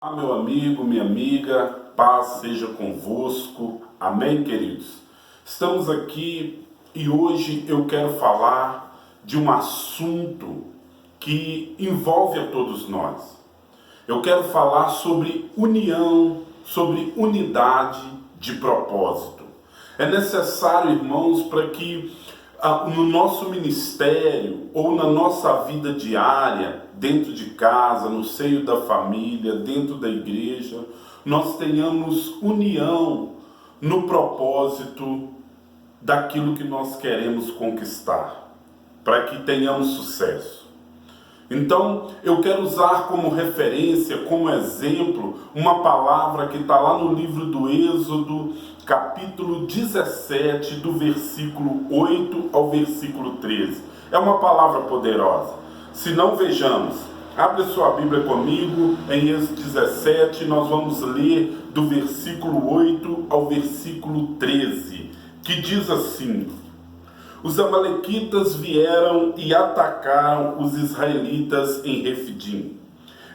Olá, meu amigo, minha amiga, paz seja convosco. Amém, queridos? Estamos aqui e hoje eu quero falar de um assunto que envolve a todos nós. Eu quero falar sobre união, sobre unidade de propósito. É necessário, irmãos, para que no nosso ministério ou na nossa vida diária, dentro de casa, no seio da família, dentro da igreja, nós tenhamos união no propósito daquilo que nós queremos conquistar, para que tenhamos sucesso. Então, eu quero usar como referência, como exemplo, uma palavra que está lá no livro do Êxodo, capítulo 17, do versículo 8 ao versículo 13. É uma palavra poderosa. Se não, vejamos. Abre sua Bíblia comigo, em Êxodo 17, nós vamos ler do versículo 8 ao versículo 13, que diz assim: Os amalequitas vieram e atacaram os israelitas em Refidim.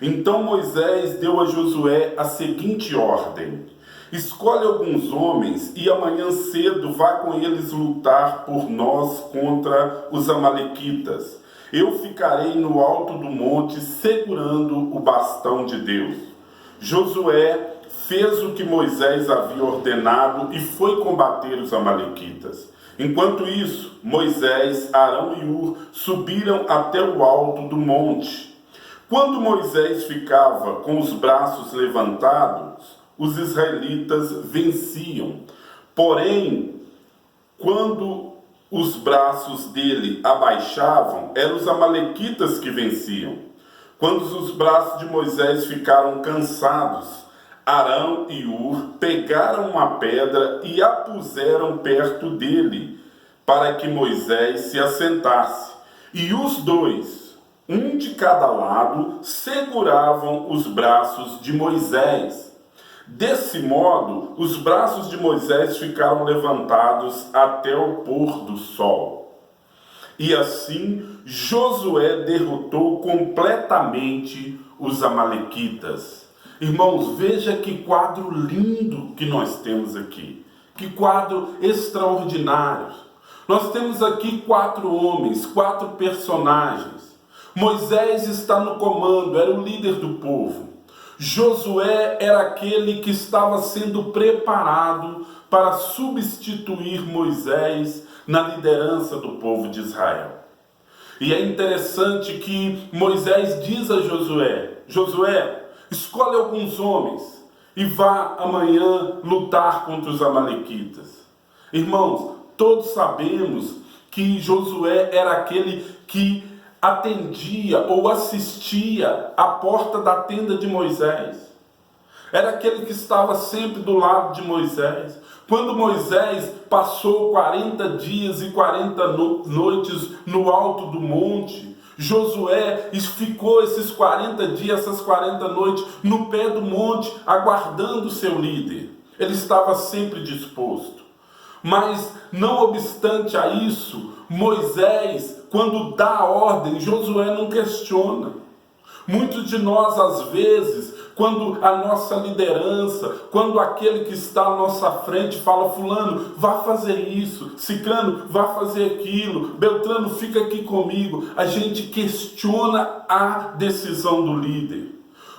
Então Moisés deu a Josué a seguinte ordem: escolhe alguns homens e amanhã cedo vá com eles lutar por nós contra os amalequitas. Eu ficarei no alto do monte segurando o bastão de Deus. Josué fez o que Moisés havia ordenado e foi combater os amalequitas. Enquanto isso, Moisés, Arão e Hur subiram até o alto do monte. Quando Moisés ficava com os braços levantados, os israelitas venciam. Porém, quando os braços dele abaixavam, eram os amalequitas que venciam. Quando os braços de Moisés ficaram cansados, Arão e Hur pegaram uma pedra e a puseram perto dele, para que Moisés se assentasse. E os dois, um de cada lado, seguravam os braços de Moisés. Desse modo, os braços de Moisés ficaram levantados até o pôr do sol. E assim, Josué derrotou completamente os amalequitas. Irmãos, veja que quadro lindo que nós temos aqui. Que quadro extraordinário. Nós temos aqui 4 homens, 4 personagens. Moisés está no comando, era o líder do povo. Josué era aquele que estava sendo preparado para substituir Moisés na liderança do povo de Israel. E é interessante que Moisés diz a Josué: Josué, escolhe alguns homens e vá amanhã lutar contra os amalequitas. Irmãos, todos sabemos que Josué era aquele que atendia ou assistia à porta da tenda de Moisés. Era aquele que estava sempre do lado de Moisés. Quando Moisés passou 40 dias e 40 noites no alto do monte, Josué ficou esses 40 dias, essas 40 noites, no pé do monte, aguardando o seu líder. Ele estava sempre disposto. Mas, não obstante a isso, Moisés, quando dá a ordem, Josué não questiona. Muitos de nós, às vezes, quando a nossa liderança, quando aquele que está à nossa frente fala: fulano, vá fazer isso, ciclano, vá fazer aquilo, beltrano, fica aqui comigo, a gente questiona a decisão do líder.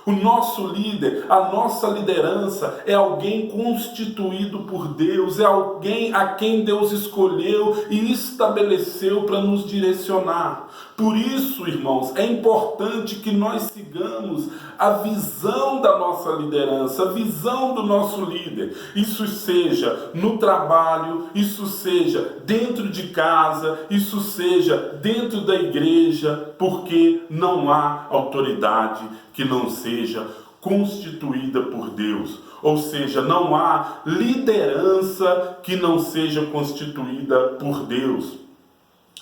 O nosso líder, a nossa liderança é alguém constituído por Deus, é alguém a quem Deus escolheu e estabeleceu para nos direcionar. Por isso, irmãos, é importante que nós sigamos a visão da nossa liderança, a visão do nosso líder. Isso seja no trabalho, isso seja dentro de casa, isso seja dentro da igreja, porque não há autoridade que não seja constituída por Deus. Ou seja, não há liderança que não seja constituída por Deus.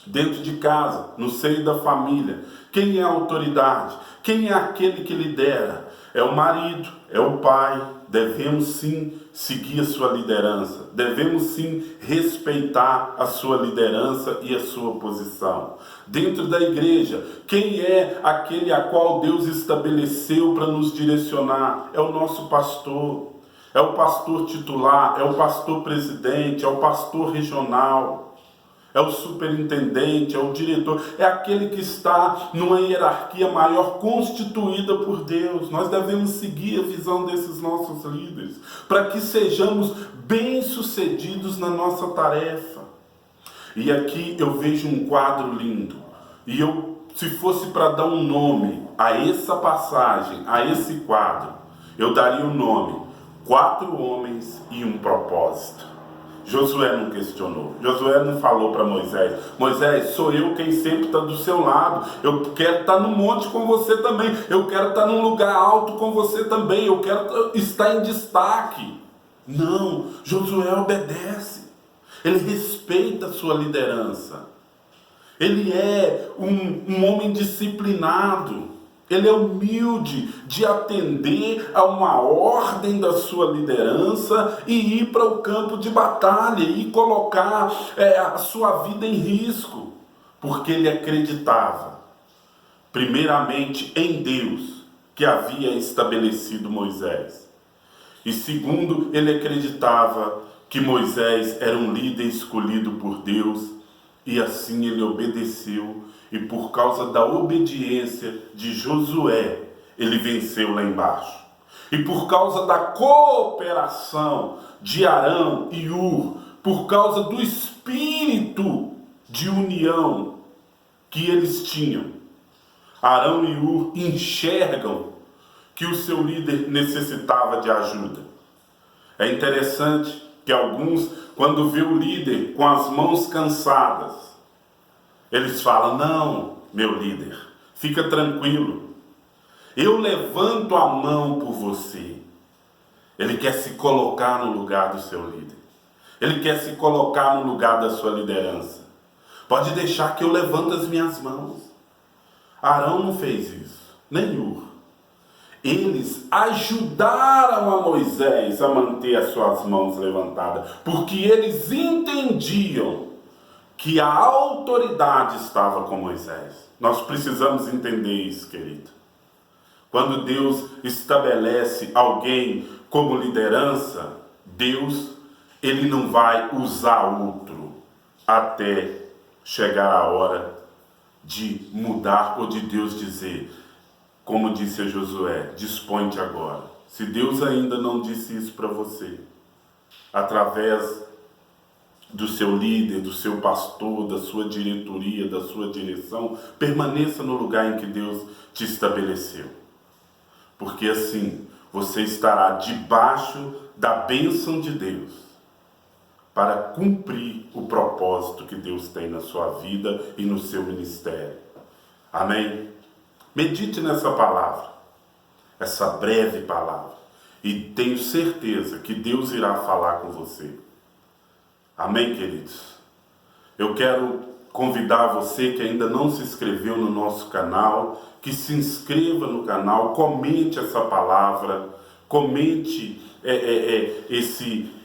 Dentro de casa, no seio da família, quem é a autoridade? Quem é aquele que lidera? é o marido, é o pai. Devemos sim seguir a sua liderança, devemos sim respeitar a sua liderança e a sua posição. Dentro da igreja, quem é aquele a qual Deus estabeleceu para nos direcionar? É o nosso pastor, é o pastor titular, é o pastor presidente, é o pastor regional. É o superintendente, é o diretor, é aquele que está numa hierarquia maior constituída por Deus. Nós devemos seguir a visão desses nossos líderes, para que sejamos bem-sucedidos na nossa tarefa. E aqui eu vejo um quadro lindo, e se fosse para dar um nome a essa passagem, a esse quadro, eu daria o nome: 4 homens e um propósito. Josué não questionou, Josué não falou para Moisés: Moisés, sou eu quem sempre está do seu lado, eu quero estar no monte com você também, eu quero estar num lugar alto com você também, eu quero estar em destaque. Não, Josué obedece, ele respeita a sua liderança, ele é um homem disciplinado. Ele é humilde de atender a uma ordem da sua liderança e ir para o campo de batalha e colocar a sua vida em risco, porque ele acreditava, primeiramente, em Deus, que havia estabelecido Moisés. E segundo, ele acreditava que Moisés era um líder escolhido por Deus, e assim ele obedeceu. E por causa da obediência de Josué, ele venceu lá embaixo. E por causa da cooperação de Arão e Hur, por causa do espírito de união que eles tinham, Arão e Hur enxergam que o seu líder necessitava de ajuda. É interessante que alguns, quando vê o líder com as mãos cansadas, eles falam: não, meu líder, fica tranquilo, eu levanto a mão por você. Ele quer se colocar no lugar do seu líder, ele quer se colocar no lugar da sua liderança. Pode deixar que eu levanto as minhas mãos. Arão não fez isso, nem Hur. Eles ajudaram a Moisés a manter as suas mãos levantadas, porque eles entendiam que a autoridade estava com Moisés. Nós precisamos entender isso, querido. Quando Deus estabelece alguém como liderança, Deus, ele não vai usar outro até chegar a hora de mudar, ou de Deus dizer, como disse a Josué: dispõe-te agora. Se Deus ainda não disse isso para você, através do seu líder, do seu pastor, da sua diretoria, da sua direção, permaneça no lugar em que Deus te estabeleceu. Porque assim, você estará debaixo da bênção de Deus para cumprir o propósito que Deus tem na sua vida e no seu ministério. Amém? Medite nessa palavra, essa breve palavra, e tenho certeza que Deus irá falar com você. Amém, queridos? Eu quero convidar você que ainda não se inscreveu no nosso canal, que se inscreva no canal, comente essa palavra, comente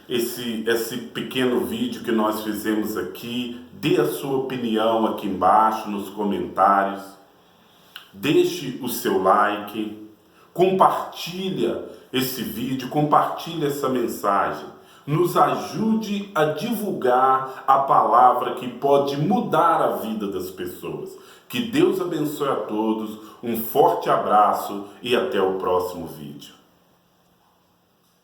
esse pequeno vídeo que nós fizemos aqui, dê a sua opinião aqui embaixo nos comentários, deixe o seu like, compartilha esse vídeo, compartilha essa mensagem. Nos ajude a divulgar a palavra que pode mudar a vida das pessoas. Que Deus abençoe a todos, um forte abraço e até o próximo vídeo.